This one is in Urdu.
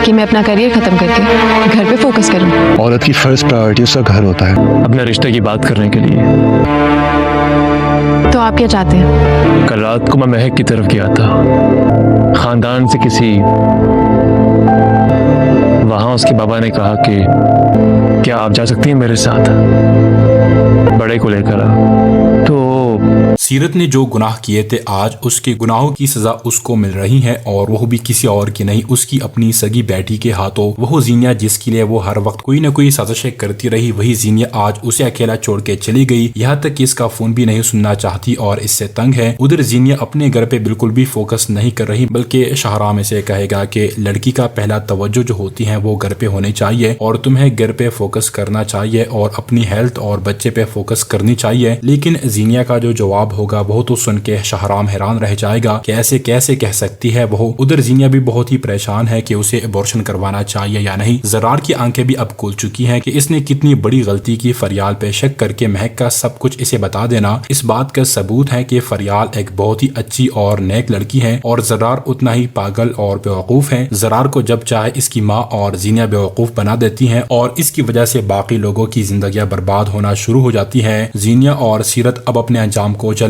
کہ میں اپنا کریئر ختم کر کے گھر پہ فوکس کروں. عورت کی فرسٹ پرائیورٹی اس کا گھر ہوتا ہے. اپنے رشتے کی بات کرنے کے لیے. تو آپ کیا چاہتے ہیں؟ کل رات کو میں مہک کی طرف گیا تھا، خاندان سے کسی. وہاں اس کے بابا نے کہا کہ کیا آپ جا سکتی ہیں میرے ساتھ، بڑے کو لے کر. تو سیرت نے جو گناہ کیے تھے آج اس کے گناہوں کی سزا اس کو مل رہی ہے، اور وہ بھی کسی اور کی نہیں، اس کی اپنی سگی بیٹی کے ہاتھوں. وہ زینیا جس کے لیے وہ ہر وقت کوئی نہ کوئی سازشیں کرتی رہی، وہی زینیا آج اسے اکیلا چھوڑ کے چلی گئی، یہاں تک کہ اس کا فون بھی نہیں سننا چاہتی اور اس سے تنگ ہے. ادھر زینیا اپنے گھر پہ بالکل بھی فوکس نہیں کر رہی، بلکہ شاہراہ میں سے کہے گا کہ لڑکی کا پہلا توجہ جو ہوتی ہے وہ گھر پہ ہونی چاہیے، اور تمہیں گھر پہ فوکس کرنا چاہیے اور اپنی ہیلتھ اور بچے پہ فوکس کرنی چاہیے. لیکن زینیا کا جو جواب ہوگا وہ تو سن کے شاہرام حیران رہ جائے گا کہ ایسے کیسے کہہ سکتی ہے وہ. ادھر زینیا بھی بہت ہی پریشان ہے کہ اسے ابورشن کروانا چاہیے یا نہیں. زرار کی آنکھیں بھی اب کھل چکی ہیں کہ اس نے کتنی بڑی غلطی کی. فریال پہ شک کر کے مہک کا سب کچھ اسے بتا دینا اس بات کا ثبوت ہے کہ فریال ایک بہت ہی اچھی اور نیک لڑکی ہے، اور زرار اتنا ہی پاگل اور بیوقوف ہے. زرار کو جب چاہے اس کی ماں اور زینیا بیوقوف بنا دیتی ہیں، اور اس کی وجہ سے باقی لوگوں کی زندگیاں برباد ہونا شروع ہو جاتی ہے. زینیا اور سیرت اب اپنے انجام کو جلد